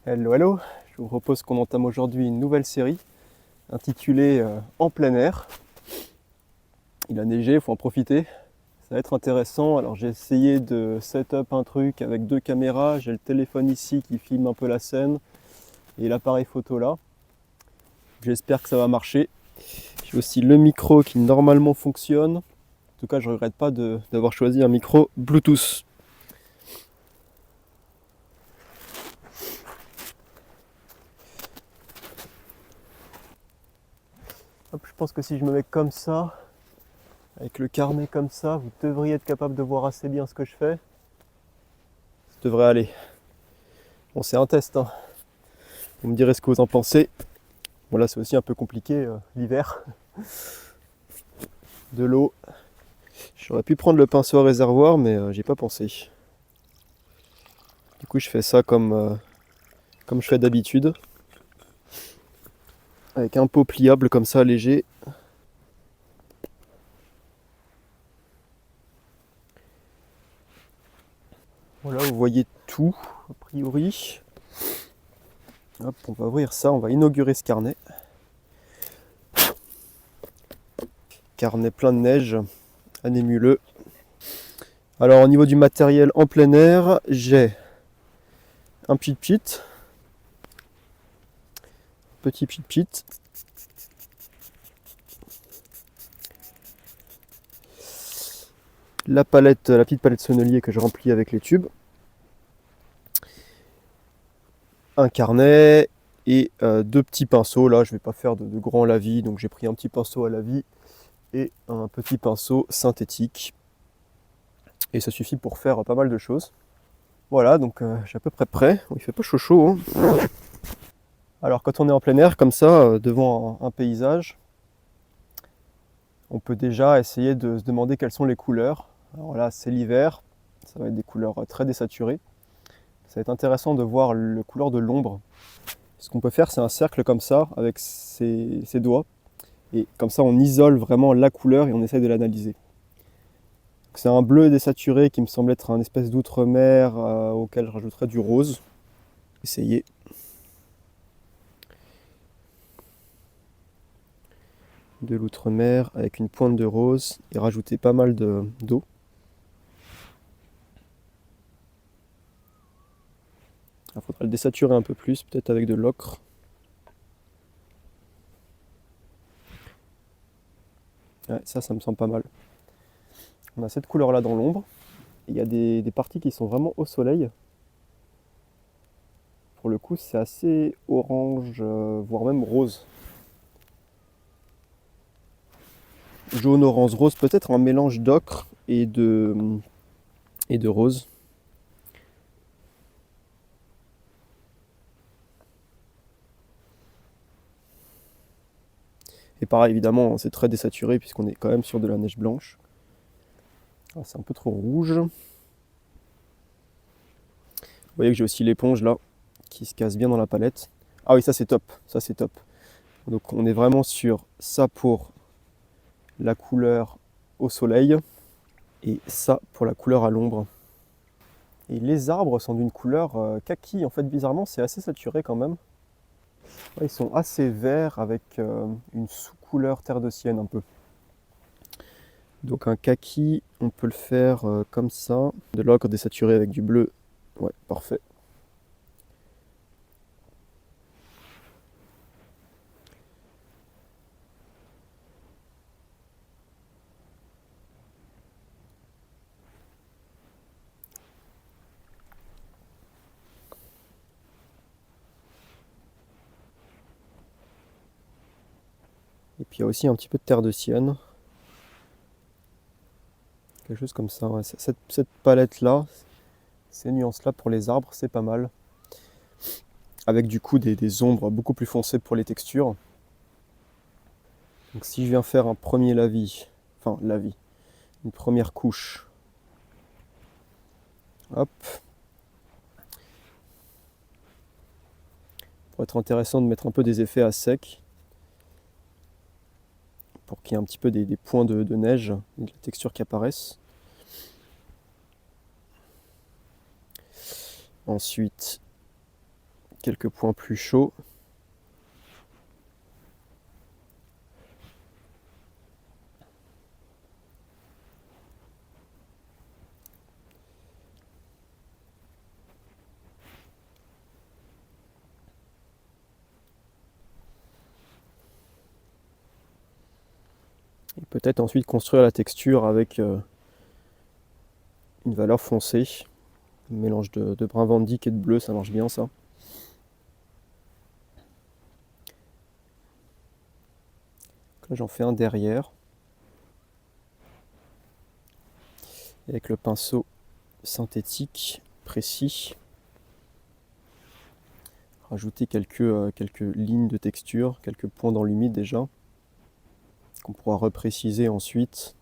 Hello, hello, je vous propose qu'on entame aujourd'hui une nouvelle série intitulée En plein air. Il a neigé, il faut en profiter, ça va être intéressant. Alors j'ai essayé de set up un truc avec 2 caméras, j'ai le téléphone ici qui filme un peu la scène et l'appareil photo là. J'espère que ça va marcher. J'ai aussi le micro qui normalement fonctionne. En tout cas, je ne regrette pas d'avoir choisi un micro Bluetooth. Hop, je pense que si je me mets comme ça, avec le carnet comme ça, vous devriez être capable de voir assez bien ce que je fais. Ça devrait aller. Bon, c'est un test, hein. Vous me direz ce que vous en pensez. Bon, là, c'est aussi un peu compliqué, l'hiver. De l'eau. J'aurais pu prendre le pinceau à réservoir, mais j'y ai pas pensé. Du coup, je fais ça comme je fais d'habitude. Avec un pot pliable comme ça, léger. Voilà, vous voyez tout, a priori. Hop, on va ouvrir ça, on va inaugurer ce carnet. Carnet plein de neige, anémuleux. Alors au niveau du matériel en plein air, j'ai un pit-pit. Petit pit-pit. La petite palette Sennelier que je remplis avec les tubes. Un carnet et 2 petits pinceaux. Là, je ne vais pas faire de grands lavis, donc j'ai pris un petit pinceau à lavis et un petit pinceau synthétique. Et ça suffit pour faire pas mal de choses. Voilà, donc j'ai à peu près prêt. Il fait pas chaud chaud, hein. Alors quand on est en plein air comme ça, devant un paysage, on peut déjà essayer de se demander quelles sont les couleurs. Alors là, c'est l'hiver, ça va être des couleurs très désaturées. Ça va être intéressant de voir la couleur de l'ombre. Ce qu'on peut faire, c'est un cercle comme ça, avec ses doigts. Et comme ça, on isole vraiment la couleur et on essaye de l'analyser. C'est un bleu désaturé qui me semble être un espèce d'outre-mer auquel je rajouterais du rose. Essayez. De l'outre-mer avec une pointe de rose et rajouter pas mal d'eau. Il faudra le désaturer un peu plus, peut-être avec de l'ocre. Ouais, ça me semble pas mal. On a cette couleur là dans l'ombre. Il y a des parties qui sont vraiment au soleil. Pour le coup, c'est assez orange, voire même rose. Jaune, orange, rose, peut-être un mélange d'ocre et de rose. Et pareil, évidemment, c'est très désaturé puisqu'on est quand même sur de la neige blanche. Ah, c'est un peu trop rouge. Vous voyez que j'ai aussi l'éponge là, qui se casse bien dans la palette. Ah oui, ça c'est top, ça c'est top. Donc on est vraiment sur ça pour la couleur au soleil et ça pour la couleur à l'ombre. Et les arbres sont d'une couleur kaki, en fait bizarrement c'est assez saturé quand même. Ouais, ils sont assez verts avec une sous-couleur terre de sienne un peu. Donc un kaki, on peut le faire comme ça. De l'ocre désaturé avec du bleu, ouais, parfait. Et puis il y a aussi un petit peu de terre de sienne. Quelque chose comme ça, ouais. Cette palette-là, ces nuances-là pour les arbres, c'est pas mal. Avec du coup des ombres beaucoup plus foncées pour les textures. Donc si je viens faire un premier lavis, une première couche, hop. Pour être intéressant de mettre un peu des effets à sec. Pour qu'il y ait un petit peu des points de neige, de la texture qui apparaissent. Ensuite, quelques points plus chauds. Et peut-être ensuite construire la texture avec une valeur foncée. Un mélange de brun Van Dyck et de bleu, ça marche bien ça. Là j'en fais un derrière. Et avec le pinceau synthétique précis, rajouter quelques lignes de texture, quelques points dans l'humide déjà, qu'on pourra repréciser ensuite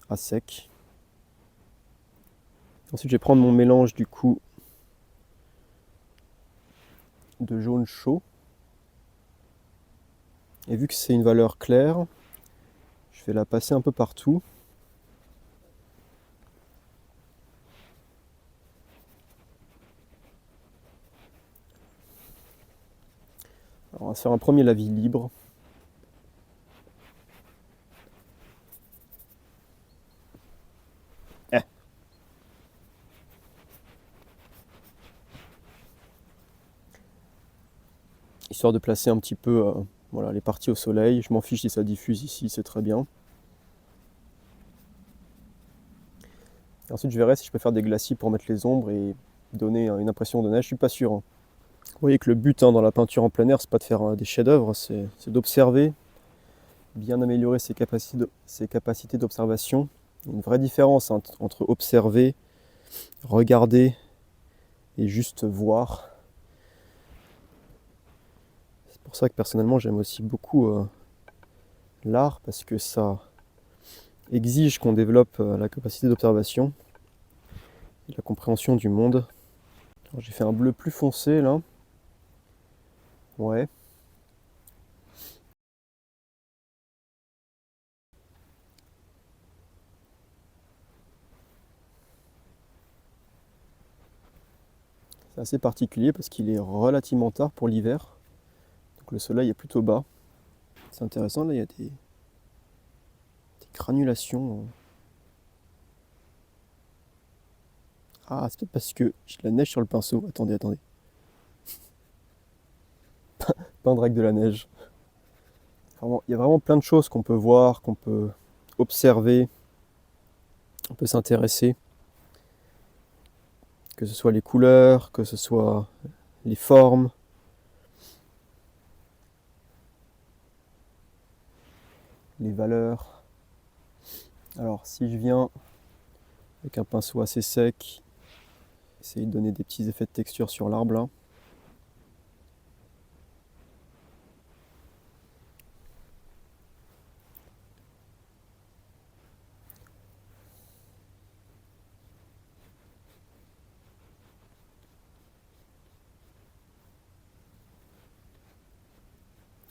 à sec. Ensuite je vais prendre mon mélange du coup de jaune chaud. Et vu que c'est une valeur claire, je vais la passer un peu partout. Alors on va se faire un premier lavis libre. Histoire de placer un petit peu voilà, les parties au soleil. Je m'en fiche si ça diffuse ici, c'est très bien. Et ensuite je verrai si je peux faire des glacis pour mettre les ombres et donner une impression de neige, je suis pas sûr. Vous voyez que le but dans la peinture en plein air, c'est pas de faire des chefs-d'œuvre, c'est d'observer, bien améliorer ses capacités d'observation. Il y a une vraie différence entre observer, regarder et juste voir. C'est pour ça que personnellement j'aime aussi beaucoup l'art, parce que ça exige qu'on développe la capacité d'observation et la compréhension du monde. J'ai fait un bleu plus foncé là. Ouais. C'est assez particulier parce qu'il est relativement tard pour l'hiver. Donc le soleil est plutôt bas. C'est intéressant, là il y a des granulations. Ah, c'est peut-être parce que j'ai de la neige sur le pinceau. Attendez. Peindre avec de la neige. Vraiment, il y a vraiment plein de choses qu'on peut voir, qu'on peut observer, on peut s'intéresser. Que ce soit les couleurs, que ce soit les formes. Les valeurs. Alors si je viens avec un pinceau assez sec, essayer de donner des petits effets de texture sur l'arbre là.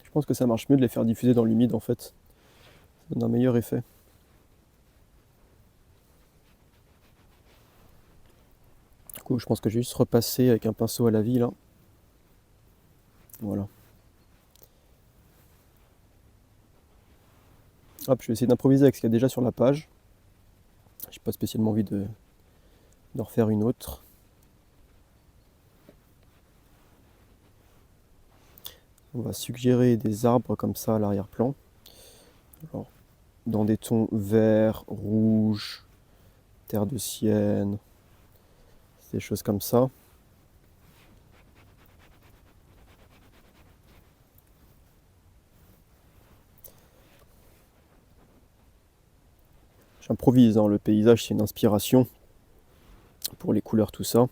Je pense que ça marche mieux de les faire diffuser dans l'humide en fait. Ça donne un meilleur effet. Du coup, je pense que je vais juste repasser avec un pinceau à la vie là. Voilà. Hop, je vais essayer d'improviser avec ce qu'il y a déjà sur la page. J'ai pas spécialement envie de refaire une autre. On va suggérer des arbres comme ça à l'arrière-plan. Alors, dans des tons verts, rouges, terre de sienne, des choses comme ça. J'improvise, hein, le paysage c'est une inspiration pour les couleurs, tout ça.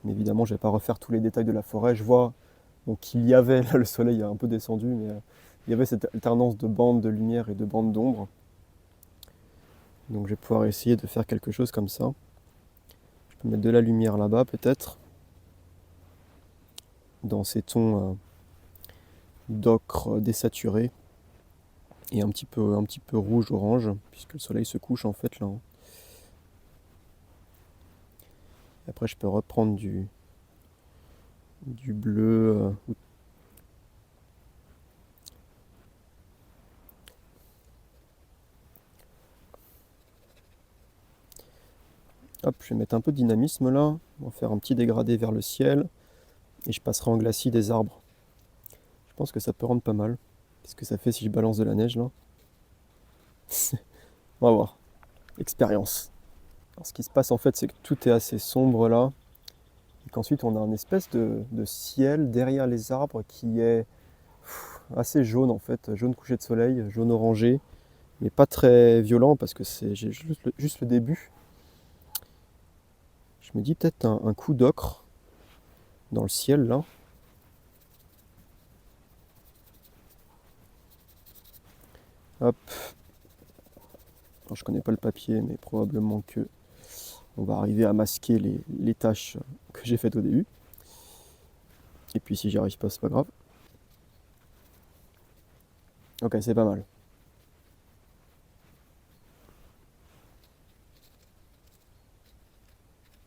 Mais évidemment, je vais pas refaire tous les détails de la forêt. Je vois qu'il y avait, là le soleil a un peu descendu, mais il y avait cette alternance de bandes de lumière et de bandes d'ombre. Donc je vais pouvoir essayer de faire quelque chose comme ça. Je peux mettre de la lumière là-bas peut-être, dans ces tons d'ocre désaturé et un petit peu rouge-orange, puisque le soleil se couche en fait là. Après, je peux reprendre du bleu. Hop, je vais mettre un peu de dynamisme là. On va faire un petit dégradé vers le ciel. Et je passerai en glacis des arbres. Je pense que ça peut rendre pas mal. Qu'est-ce que ça fait si je balance de la neige là? On va voir. Expérience. Alors, ce qui se passe en fait, c'est que tout est assez sombre là. Et qu'ensuite on a une espèce de ciel derrière les arbres qui est assez jaune en fait. Jaune couché de soleil, jaune orangé. Mais pas très violent parce que c'est juste le début. Je me dis peut-être un coup d'ocre dans le ciel là. Hop. Alors, je connais pas le papier, mais probablement que on va arriver à masquer les tâches que j'ai faites au début. Et puis si j'y arrive pas, c'est pas grave. Ok, c'est pas mal.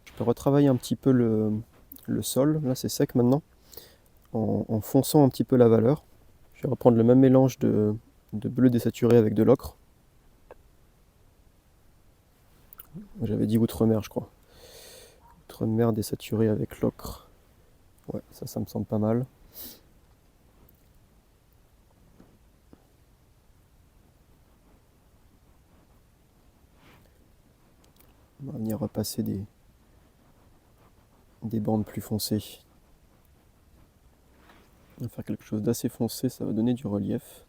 Je peux retravailler un petit peu le sol. Là, c'est sec maintenant. En fonçant un petit peu la valeur. Je vais reprendre le même mélange de bleu désaturé avec de l'ocre. J'avais dit outre-mer, je crois. Outre-mer désaturé avec l'ocre. Ouais, ça me semble pas mal. On va venir repasser des bandes plus foncées. On va faire quelque chose d'assez foncé, ça va donner du relief.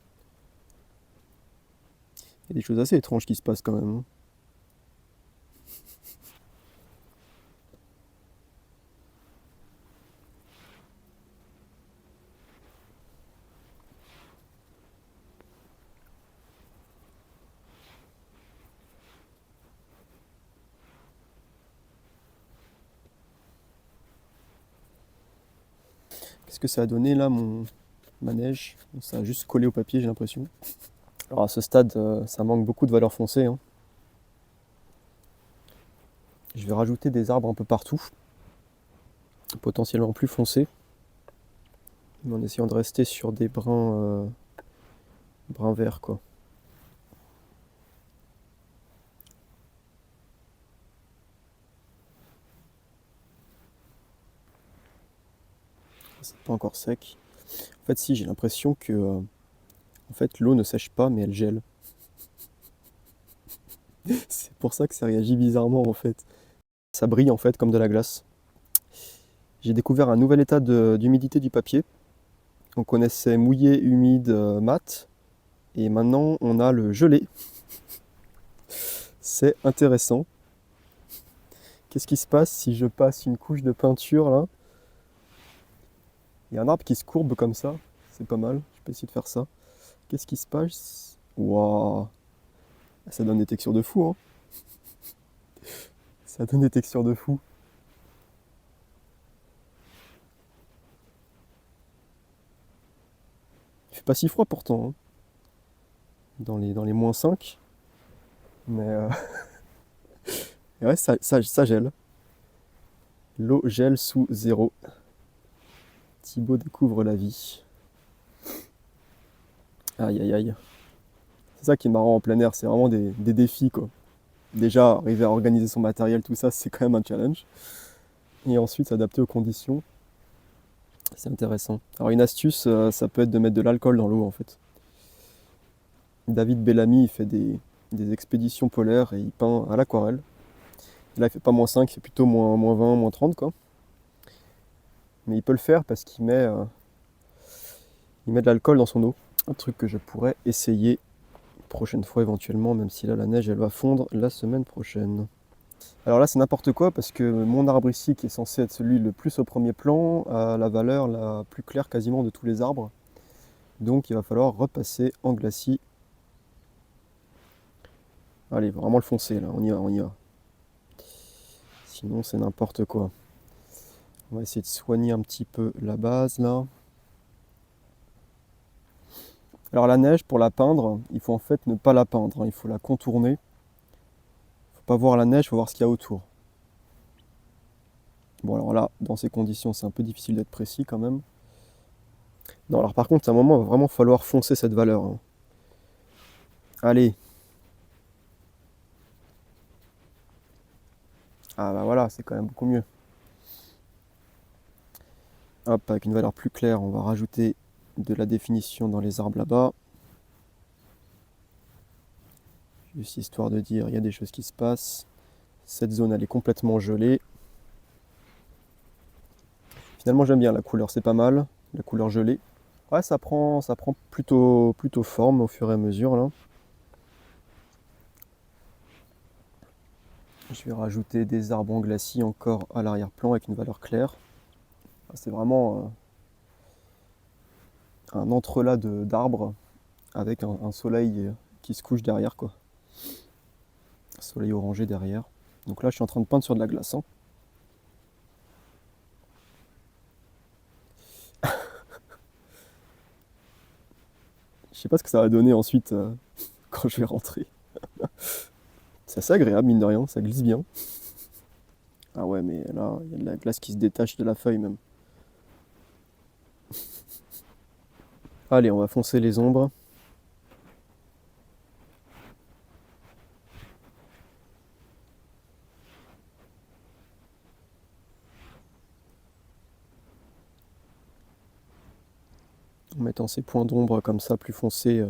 Il y a des choses assez étranges qui se passent quand même. Qu'est-ce que ça a donné là, ma neige? Ça a juste collé au papier, j'ai l'impression. Alors à ce stade, ça manque beaucoup de valeur foncée, hein. Je vais rajouter des arbres un peu partout, potentiellement plus foncés, mais en essayant de rester sur des brins verts quoi. C'est pas encore sec. En fait, si, j'ai l'impression que en fait, l'eau ne sèche pas, mais elle gèle. C'est pour ça que ça réagit bizarrement en fait. Ça brille en fait comme de la glace. J'ai découvert un nouvel état d'humidité du papier. On connaissait mouillé, humide, mat. Et maintenant, on a le gelé. C'est intéressant. Qu'est-ce qui se passe si je passe une couche de peinture là? Il y a un arbre qui se courbe comme ça. C'est pas mal. Je peux essayer de faire ça. Qu'est-ce qui se passe? Waouh! Ça donne des textures de fou, hein. Ça donne des textures de fou. Il fait pas si froid pourtant, hein. Dans les -5. Mais et ouais, ça gèle. L'eau gèle sous 0. Thibaut découvre la vie. Aïe aïe aïe. C'est ça qui est marrant en plein air, c'est vraiment des défis quoi. Déjà, arriver à organiser son matériel, tout ça, c'est quand même un challenge. Et ensuite, s'adapter aux conditions, c'est intéressant. Alors une astuce, ça peut être de mettre de l'alcool dans l'eau en fait. David Bellamy, il fait des expéditions polaires et il peint à l'aquarelle. Là, il fait pas -5, il fait plutôt -20, -30 quoi. Mais il peut le faire parce il met de l'alcool dans son eau. Un truc que je pourrais essayer prochaine fois éventuellement, même si là la neige elle va fondre la semaine prochaine. Alors là c'est n'importe quoi parce que mon arbre ici qui est censé être celui le plus au premier plan a la valeur la plus claire quasiment de tous les arbres. Donc il va falloir repasser en glacis. Allez, vraiment le foncer là, on y va, on y va. Sinon c'est n'importe quoi. On va essayer de soigner un petit peu la base là. Alors la neige, pour la peindre, il faut en fait ne pas la peindre, hein. Il faut la contourner. Il ne faut pas voir la neige, il faut voir ce qu'il y a autour. Bon alors là, dans ces conditions, c'est un peu difficile d'être précis quand même. Non, alors par contre, à un moment, il va vraiment falloir foncer cette valeur, hein. Allez. Ah bah voilà, c'est quand même beaucoup mieux. Hop, avec une valeur plus claire, on va rajouter de la définition dans les arbres là-bas. Juste histoire de dire, il y a des choses qui se passent. Cette zone, elle est complètement gelée. Finalement, j'aime bien la couleur, c'est pas mal. La couleur gelée. Ouais, ça prend plutôt forme au fur et à mesure là. Je vais rajouter des arbres en glacis encore à l'arrière-plan avec une valeur claire. C'est vraiment un entrelac d'arbres avec un soleil qui se couche derrière, quoi. Un soleil orangé derrière. Donc là, je suis en train de peindre sur de la glace, hein. Je sais pas ce que ça va donner ensuite quand je vais rentrer. C'est assez agréable, mine de rien, ça glisse bien. Ah ouais, mais là, il y a de la glace qui se détache de la feuille même. Allez, on va foncer les ombres. En mettant ces points d'ombre comme ça, plus foncés,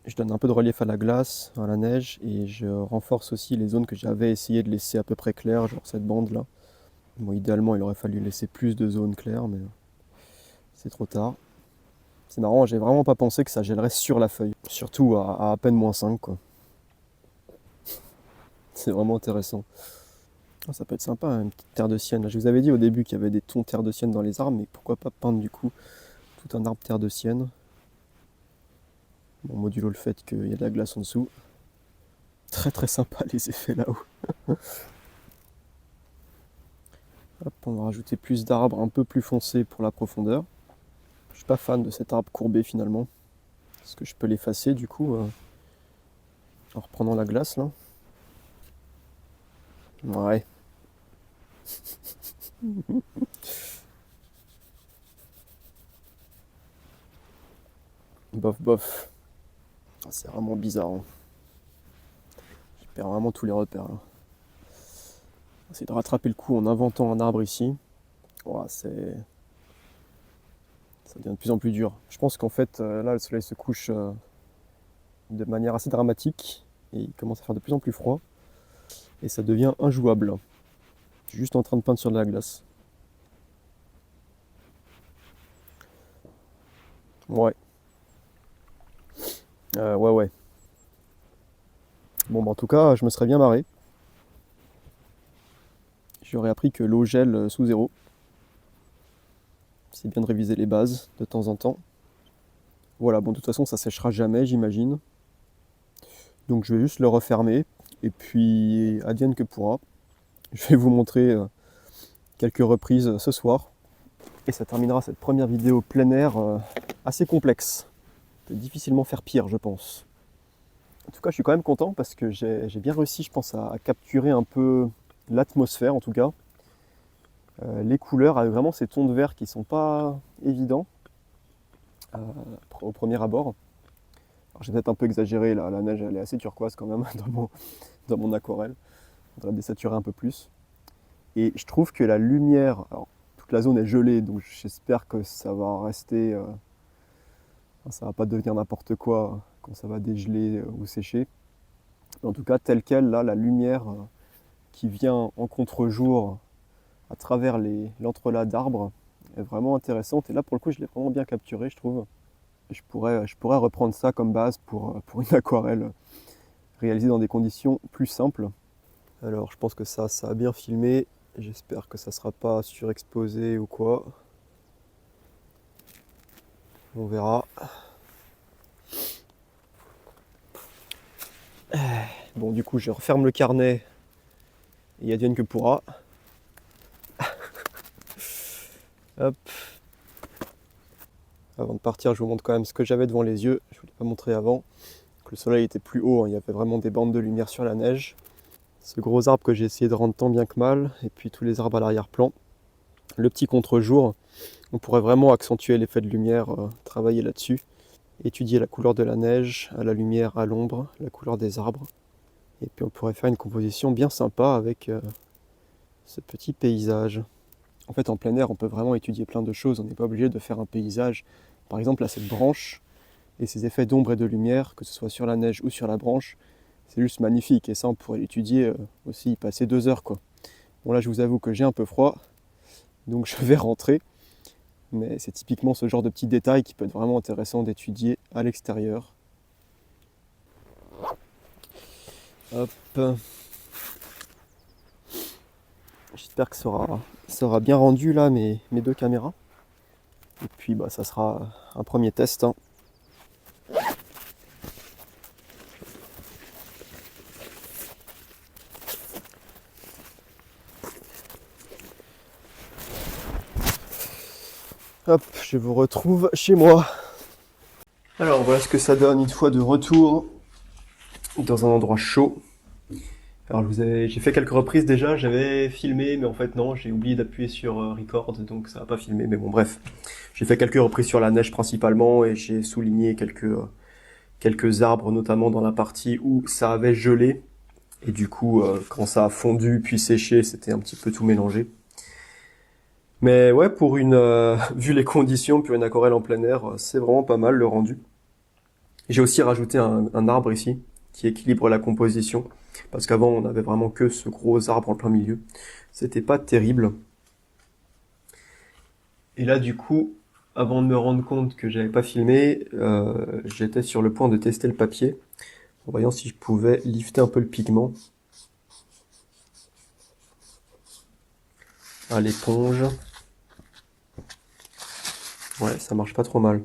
je donne un peu de relief à la glace, à la neige, et je renforce aussi les zones que j'avais essayé de laisser à peu près claires, genre cette bande là. Bon, idéalement, il aurait fallu laisser plus de zones claires, mais c'est trop tard. C'est marrant, j'ai vraiment pas pensé que ça gèlerait sur la feuille. Surtout à peine -5, quoi. C'est vraiment intéressant. Ah, ça peut être sympa, une petite terre de sienne. Je vous avais dit au début qu'il y avait des tons terre de sienne dans les arbres, mais pourquoi pas peindre du coup tout un arbre terre de sienne. Bon, modulo le fait qu'il y a de la glace en dessous. Très très sympa les effets là-haut. Hop, on va rajouter plus d'arbres un peu plus foncés pour la profondeur. Je suis pas fan de cet arbre courbé finalement. Est-ce que je peux l'effacer du coup en reprenant la glace là? Ouais. Bof bof. Ah, c'est vraiment bizarre, hein. Je perds vraiment tous les repères là. Essayer de rattraper le coup en inventant un arbre ici. Ouah, ça devient de plus en plus dur. Je pense qu'en fait là le soleil se couche de manière assez dramatique et il commence à faire de plus en plus froid et ça devient injouable. Je suis juste en train de peindre sur de la glace. Ouais. Ouais. Bon, bah, en tout cas, je me serais bien marré. J'aurais appris que l'eau gèle sous zéro. C'est bien de réviser les bases de temps en temps. Voilà, bon, de toute façon, ça séchera jamais, j'imagine. Donc, je vais juste le refermer. Et puis, advienne que pourra. Je vais vous montrer quelques reprises ce soir. Et ça terminera cette première vidéo plein air assez complexe. On peut difficilement faire pire, je pense. En tout cas, je suis quand même content parce que j'ai bien réussi, je pense, à capturer un peu l'atmosphère, en tout cas. Les couleurs avec vraiment ces tons de vert qui sont pas évidents au premier abord. Alors, j'ai peut-être un peu exagéré là, la neige elle est assez turquoise quand même dans mon aquarelle. On devrait désaturer un peu plus. Et je trouve que la lumière, alors toute la zone est gelée, donc j'espère que ça va rester, ça va pas devenir n'importe quoi quand ça va dégeler ou sécher. Mais en tout cas, tel quel, là, la lumière qui vient en contre-jour à travers l'entrelacs d'arbres est vraiment intéressante. Et là, pour le coup, je l'ai vraiment bien capturé, je trouve. Et je pourrais reprendre ça comme base pour une aquarelle réalisée dans des conditions plus simples. Alors, je pense que ça a bien filmé. J'espère que ça ne sera pas surexposé ou quoi. On verra. Bon, du coup, je referme le carnet et advienne que pourra. Hop. Avant de partir, je vous montre quand même ce que j'avais devant les yeux. Je ne vous l'ai pas montré avant. Le soleil était plus haut, hein. Il y avait vraiment des bandes de lumière sur la neige. Ce gros arbre que j'ai essayé de rendre tant bien que mal, et puis tous les arbres à l'arrière-plan. Le petit contre-jour, on pourrait vraiment accentuer l'effet de lumière, travailler là-dessus. Étudier la couleur de la neige, à la lumière, à l'ombre, la couleur des arbres. Et puis on pourrait faire une composition bien sympa avec ce petit paysage. En fait, en plein air, on peut vraiment étudier plein de choses. On n'est pas obligé de faire un paysage. Par exemple, là, cette branche et ces effets d'ombre et de lumière, que ce soit sur la neige ou sur la branche, c'est juste magnifique. Et ça, on pourrait l'étudier aussi, y passer 2 heures, quoi. Bon, là, je vous avoue que j'ai un peu froid, donc je vais rentrer. Mais c'est typiquement ce genre de petits détails qui peut être vraiment intéressant d'étudier à l'extérieur. Hop. J'espère que ça aura bien rendu là mes 2 caméras. Et puis bah, ça sera un premier test, hein. Hop, je vous retrouve chez moi. Alors voilà ce que ça donne une fois de retour dans un endroit chaud. Alors j'ai fait quelques reprises déjà, j'avais filmé, mais en fait non, j'ai oublié d'appuyer sur record, donc ça n'a pas filmé. Mais bon, bref, j'ai fait quelques reprises sur la neige principalement et j'ai souligné quelques arbres, notamment dans la partie où ça avait gelé. Et du coup, quand ça a fondu puis séché, c'était un petit peu tout mélangé. Mais ouais, vu les conditions, pour une aquarelle en plein air, c'est vraiment pas mal le rendu. J'ai aussi rajouté un arbre ici, qui équilibre la composition. Parce qu'avant, on avait vraiment que ce gros arbre en plein milieu. C'était pas terrible. Et là, du coup, avant de me rendre compte que j'avais pas filmé, j'étais sur le point de tester le papier, en voyant si je pouvais lifter un peu le pigment à l'éponge. Ouais, ça marche pas trop mal.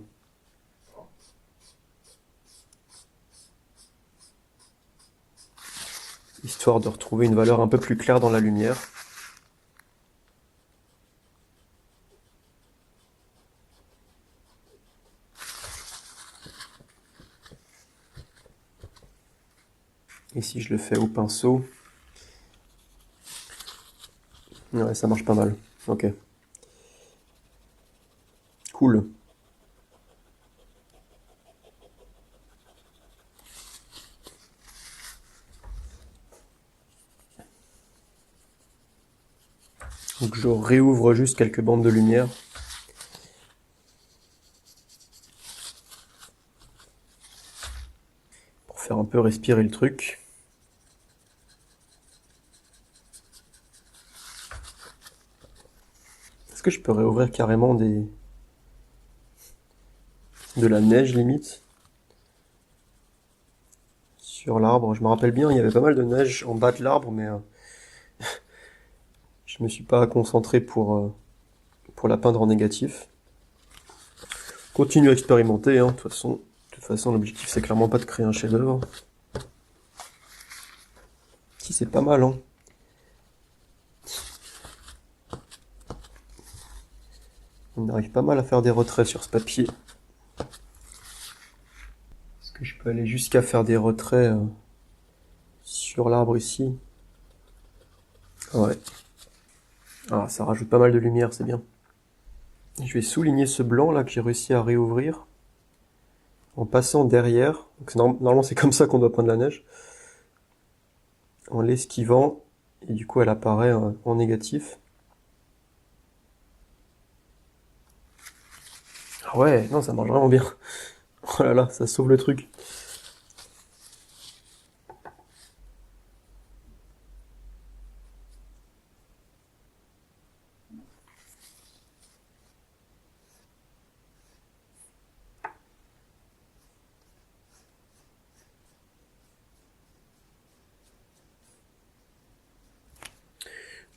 Histoire de retrouver une valeur un peu plus claire dans la lumière. Ici, je le fais au pinceau. Ouais, ça marche pas mal. Ok. Cool. Donc je réouvre juste quelques bandes de lumière. Pour faire un peu respirer le truc. Est-ce que je peux réouvrir carrément de la neige limite sur l'arbre? Je me rappelle bien, il y avait pas mal de neige en bas de l'arbre, mais je me suis pas concentré pour la peindre en négatif. Continue à expérimenter, hein. De toute façon, l'objectif c'est clairement pas de créer un chef-d'œuvre. Si, c'est pas mal, hein. On arrive pas mal à faire des retraits sur ce papier. Est-ce que je peux aller jusqu'à faire des retraits sur l'arbre ici? Ouais. Ah, ça rajoute pas mal de lumière, c'est bien. Je vais souligner ce blanc là que j'ai réussi à réouvrir en passant derrière. Donc, normalement c'est comme ça qu'on doit prendre la neige. En l'esquivant, et du coup elle apparaît en négatif. Ah ouais, non, ça marche vraiment bien. Oh là là, ça sauve le truc.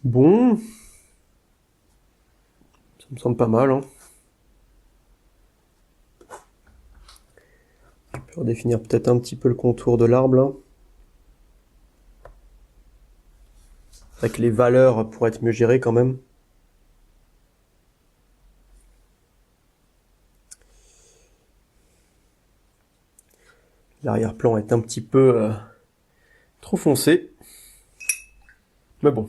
Bon, ça me semble pas mal, hein. Je peux redéfinir peut-être un petit peu le contour de l'arbre là. Avec les valeurs pour être mieux gérées quand même. L'arrière-plan est un petit peu trop foncé. Mais bon.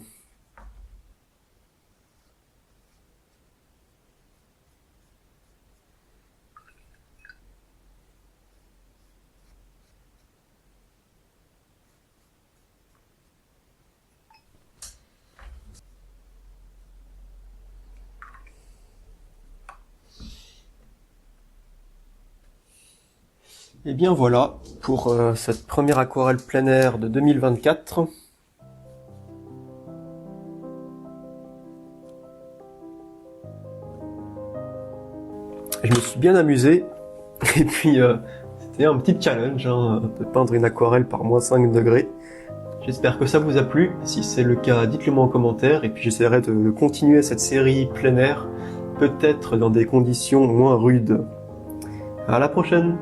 Et bien voilà pour cette première aquarelle plein air de 2024. Je me suis bien amusé, et puis c'était un petit challenge de peindre une aquarelle par -5 degrés. J'espère que ça vous a plu. Si c'est le cas, dites-le moi en commentaire, et puis j'essaierai de continuer cette série plein air, peut-être dans des conditions moins rudes. À la prochaine!